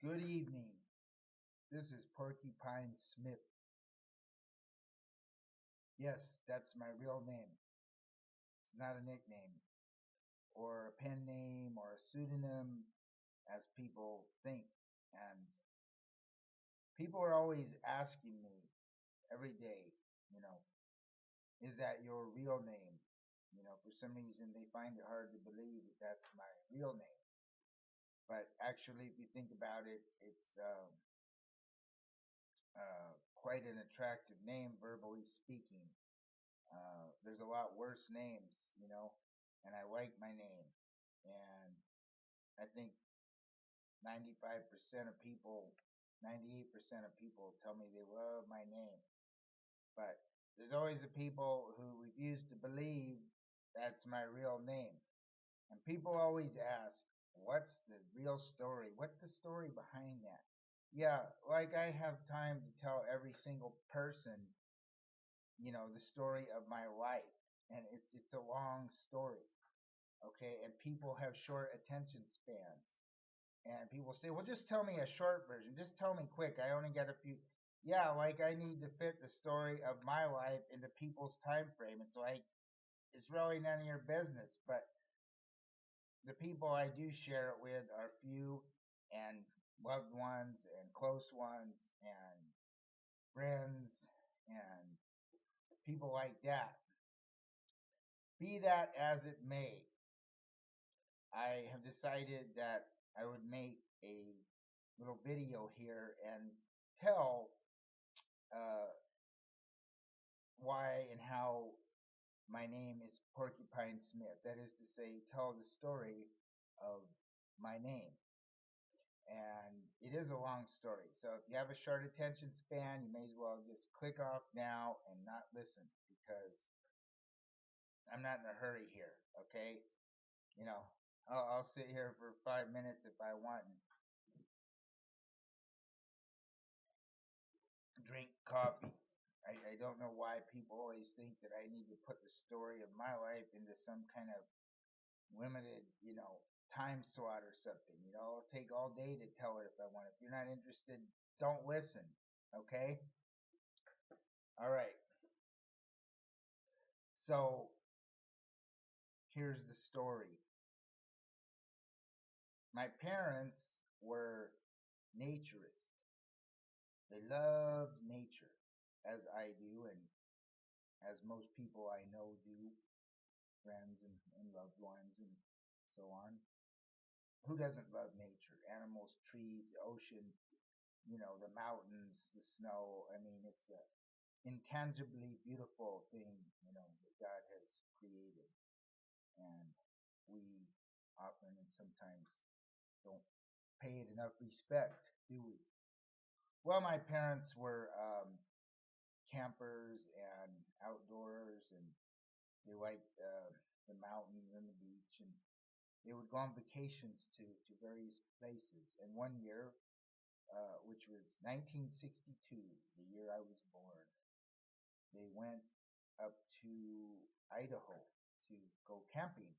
Good evening. This is Porcupine Smith. Yes, that's my real name. It's not a nickname or a pen name or a pseudonym as people think. And people are always asking me every day, you know, is that your real name? For some reason they find it hard to believe that that's my real name. But actually, if you think about it, it's quite an attractive name, verbally speaking. There's a lot worse names, and I like my name. And I think 95% of people, 98% of people tell me they love my name. But there's always the people who refuse to believe that's my real name. And people always ask, what's the real story? What's the story behind that? Yeah, like I have time to tell every single person, the story of my life. And it's a long story. Okay, and people have short attention spans. And people say, well, just tell me a short version. Just tell me quick. I only got a few. Yeah, like I need to fit the story of my life into people's time frame. It's like, it's really none of your business. But the people I do share it with are few and loved ones and close ones and friends and people like that. Be that as it may, I have decided that I would make a little video here and tell uh, why and how my name is Porcupine Smith. That is to say, tell the story of my name. And it is a long story. So if you have a short attention span, you may as well just click off now and not listen because I'm not in a hurry here. Okay. You know, I'll sit here for 5 minutes if I want and drink coffee. I don't know why people always think that I need to put the story of my life into some kind of limited, time slot or something. It'll take all day to tell it if I want. If you're not interested, don't listen. Okay? All right. So here's the story. My parents were naturists. They loved nature, as I do, and as most people I know do, friends and loved ones and so on. Who doesn't love nature? Animals, trees, the ocean, the mountains, the snow. I mean, it's a intangibly beautiful thing, that God has created. And we often and sometimes don't pay it enough respect, do we? Well, my parents were campers and outdoors, and they liked the mountains and the beach, and they would go on vacations to various places. And one year, which was 1962, the year I was born, they went up to Idaho to go camping.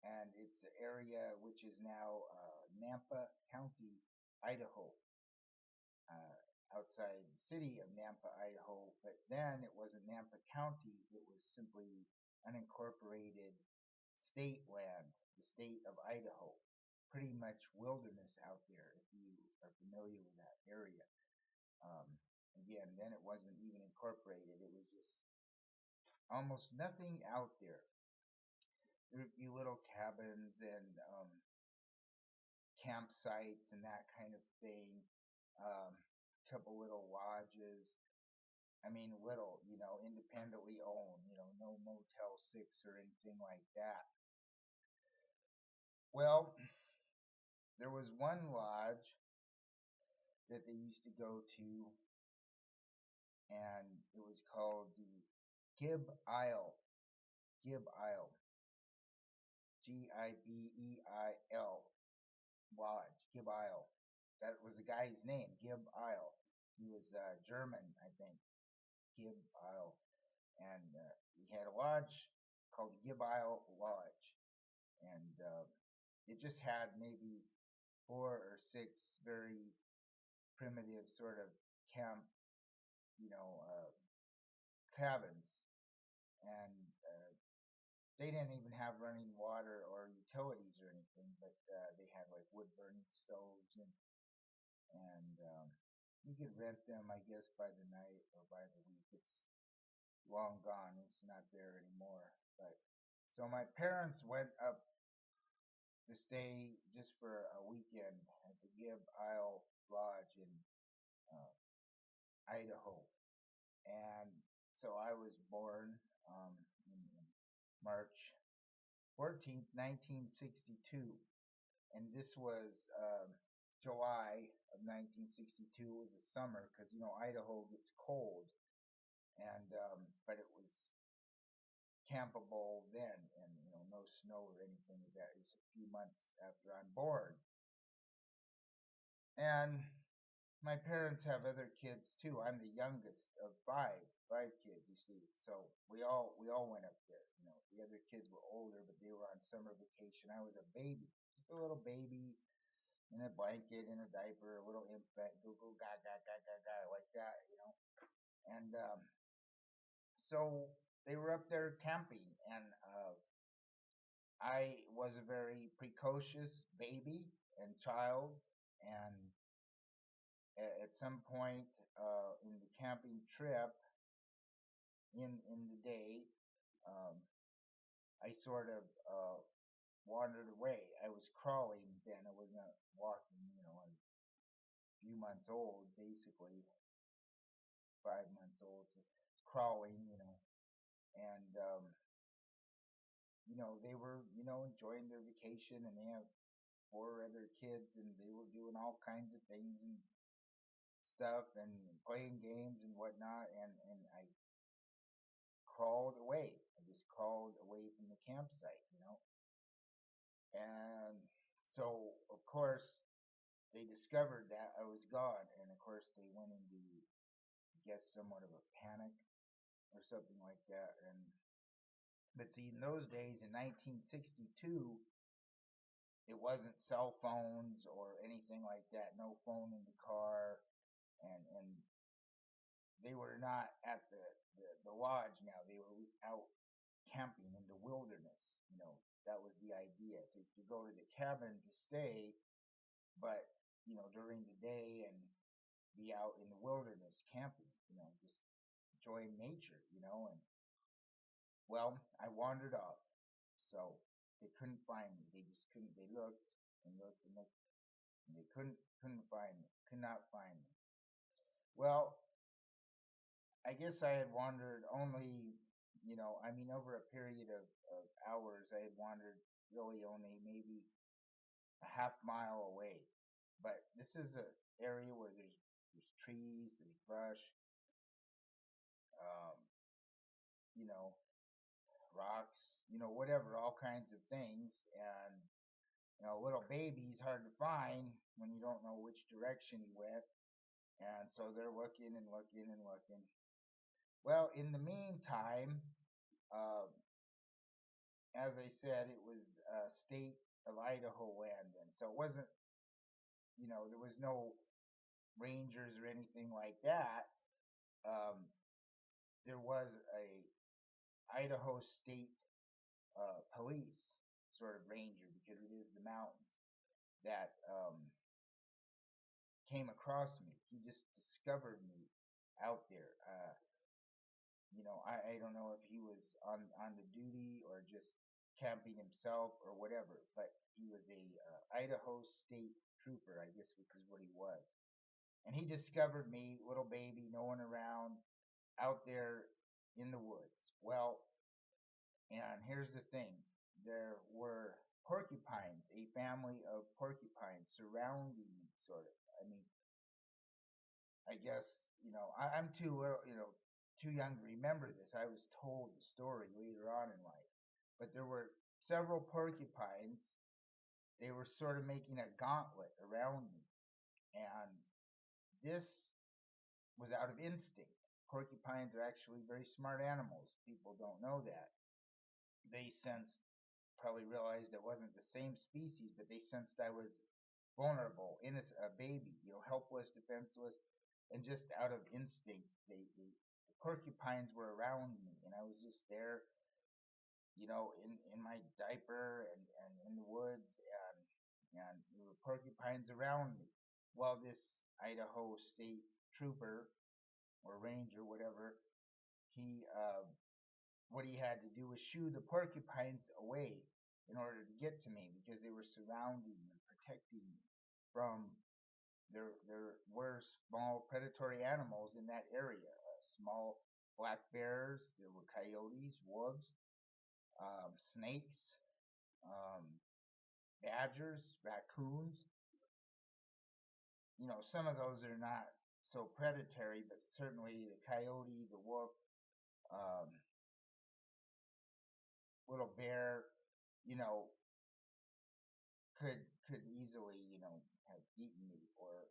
And it's the area which is now Nampa County, Idaho, outside the city of Nampa, Idaho. But then it wasn't Nampa County, it was simply unincorporated state land, the state of Idaho. Pretty much wilderness out there if you are familiar with that area. Um, Again, then it wasn't even incorporated, it was just almost nothing out there. There were a few little cabins and campsites and that kind of thing. A couple little lodges. I mean, little, independently owned, no Motel 6 or anything like that. Well, there was one lodge that they used to go to, and it was called the Gib Isle. Gib Isle. Gibeil Lodge. Gib Isle. That was the guy's name, Gib Isle. He was German, I think. Gib Isle. And he had a lodge called the Gib Isle Lodge. And it just had maybe 4 or 6 very primitive sort of camp, you know, cabins, and they didn't even have running water or utilities or anything, but they had like wood burning stoves, and you could rent them, I guess, by the night or by the week. It's long gone; it's not there anymore. But so my parents went up to stay just for a weekend at the Gibb Isle Lodge in uh, Idaho, and so I was born in March 14th, 1962, and this was July of 1962. It was the summer because Idaho gets cold, and but it was campable then, and no snow or anything like that. It was a few months after I'm born, and my parents have other kids too. I'm the youngest of five kids, you see. So we all went up there. The other kids were older, but they were on summer vacation. I was a baby, just a little baby in a blanket, in a diaper, a little infant, go go ga ga ga ga ga like that. And so they were up there camping, and I was a very precocious baby and child, and at some point in the camping trip in the day, um, I sort of wandered away. I was crawling then. I wasn't walking. I was a few months old, basically 5 months old, so crawling. And they were enjoying their vacation, and they have 4 other kids, and they were doing all kinds of things and stuff and playing games and whatnot, and I crawled away. I just crawled away from the campsite. And so, of course, they discovered that I was gone, and of course, they went into, I guess, somewhat of a panic or something like that. But see, in those days, in 1962, it wasn't cell phones or anything like that. No phone in the car, and they were not at the lodge now. They were out camping in the wilderness. That was the idea, to go to the cabin to stay, but during the day and be out in the wilderness camping, just enjoying nature. And well, I wandered off, so they couldn't find me. They just couldn't. They looked and looked and looked, and they couldn't find me. Could not find me. Well, I guess I had wandered only, I mean, over a period of hours, I had wandered really only maybe a half mile away. But this is an area where there's trees, there's brush, um, you know, rocks, whatever, all kinds of things. And little baby's hard to find when you don't know which direction he went. And so they're looking and looking and looking. Well, in the meantime, uh, as I said, it was state of Idaho land, and so it wasn't, there was no rangers or anything like that. Um, there was a Idaho State Police sort of ranger, because it is the mountains, that came across me. He just discovered me out there. I don't know if he was on the duty or just camping himself or whatever, but he was a Idaho State Trooper, I guess, which is what he was. And he discovered me, little baby, no one around, out there in the woods. Well, and here's the thing: there were porcupines, a family of porcupines surrounding me, sort of. I mean, I guess, I'm too little, too young to remember this. I was told the story later on in life. But there were several porcupines. They were sort of making a gauntlet around me. And this was out of instinct. Porcupines are actually very smart animals. People don't know that. They sensed, probably realized it wasn't the same species, but they sensed I was vulnerable, innocent, a baby, helpless, defenseless, and just out of instinct, the porcupines were around me, and I was just there, in my diaper and in the woods, and there were porcupines around me. Well, this Idaho state trooper or ranger, whatever, he what he had to do was shoo the porcupines away in order to get to me because they were surrounding and protecting me from there were small predatory animals in that area. Small black bears, there were coyotes, wolves, snakes, um, badgers, raccoons. Some of those are not so predatory, but certainly the coyote, the wolf, um, little bear, you know, could easily, have eaten me or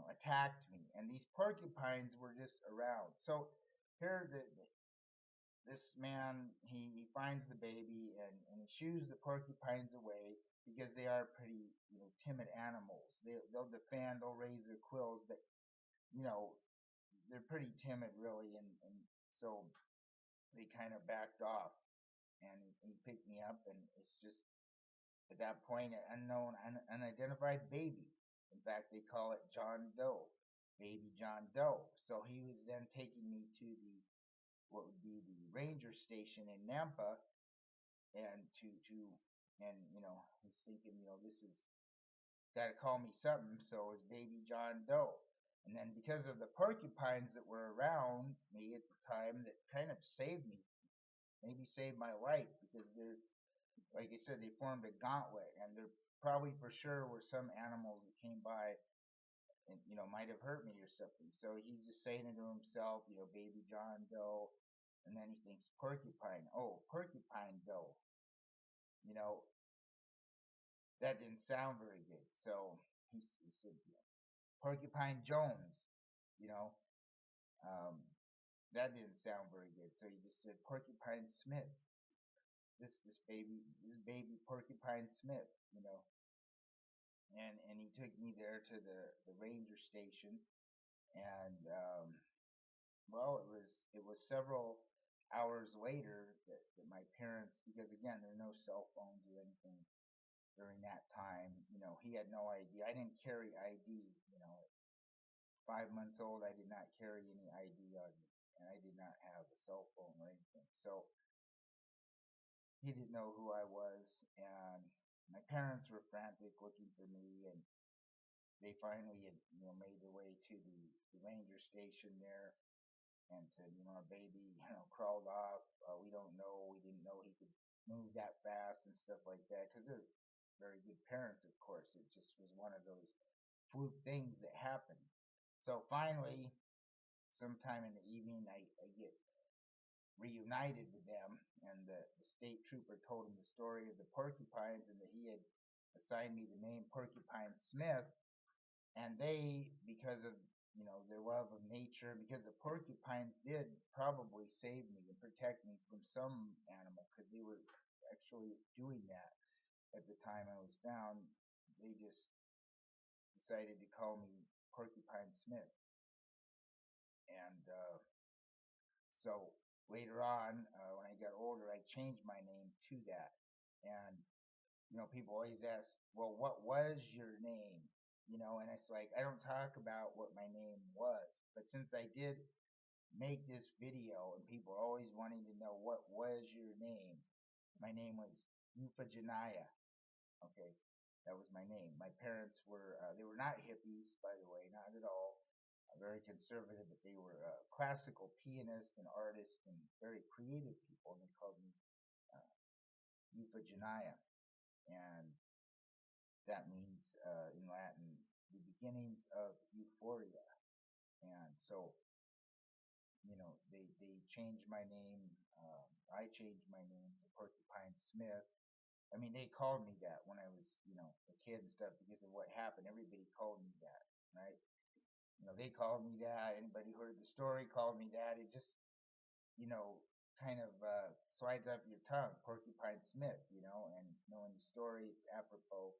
attacked me. And these porcupines were just around. So here, this man he finds the baby and he shoos the porcupines away because they are pretty timid animals. They'll defend, they'll raise their quills, but you know they're pretty timid really, and so they kind of backed off and he picked me up, and it's just at that point an unknown, unidentified baby. In fact, they call it John Doe, baby John Doe. So he was then taking me to the what would be the ranger station in Nampa, and to and he's thinking, this is got to call me something. So it's baby John Doe. And then because of the porcupines that were around me at the time, that kind of saved me, maybe saved my life, because they're, like I said, they formed a gauntlet, and there probably for sure were some animals that came by and might have hurt me or something. So he's just saying it to himself, baby John Doe, and then he thinks porcupine. Oh, porcupine Doe. You know that didn't sound very good. So he said, Porcupine Jones. You know that didn't sound very good. So he just said Porcupine Smith. This baby Porcupine Smith. And he took me there to the ranger station, and well, it was several hours later that my parents, because again there are no cell phones or anything during that time. He had no idea. I didn't carry ID. At 5 months old, I did not carry any ID on me, and I did not have a cell phone or anything. So he didn't know who I was, and my parents were frantic looking for me, and they finally had made their way to the ranger station there and said, our baby crawled off. We don't know. We didn't know he could move that fast and stuff like that, because they're very good parents, of course. It just was one of those fluke things that happened. So finally, sometime in the evening, I get reunited with them, and the state trooper told him the story of the porcupines, and that he had assigned me the name Porcupine Smith. And they, because of their love of nature, because the porcupines did probably save me and protect me from some animal, because they were actually doing that at the time I was found. They just decided to call me Porcupine Smith. And so later on, when I got older, I changed my name to that. And people always ask, well, what was your name? And it's like, I don't talk about what my name was. But since I did make this video and people are always wanting to know what was your name, my name was Euphegenia. Okay, that was my name. My parents were, they were not hippies, by the way, not at all. Very conservative, but they were classical pianists and artists and very creative people, and they called me Euphegenia. And that means in Latin the beginnings of euphoria. And so they changed my name. I changed my name to Porcupine Smith. I mean, they called me that when I was a kid and stuff because of what happened. Everybody called me that, right? They called me that. Anybody who heard the story called me that. It just kind of slides up your tongue, Porcupine Smith. And knowing the story, it's apropos.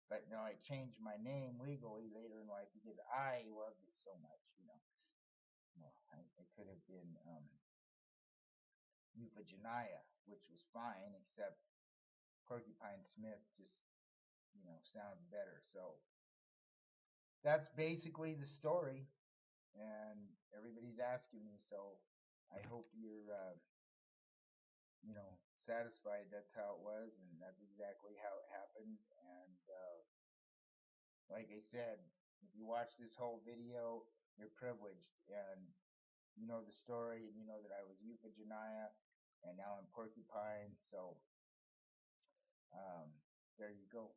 But no, I changed my name legally later in life because I loved it so much. I could have been Euphegenia, which was fine, except Porcupine Smith just sounds better. So that's basically the story, and everybody's asking me. So I hope you're satisfied that's how it was, and that's exactly how it happened. And like I said, if you watch this whole video, you're privileged, and you know the story, and you know that I was Euphegenia, and now I'm Porcupine. So um, there you go.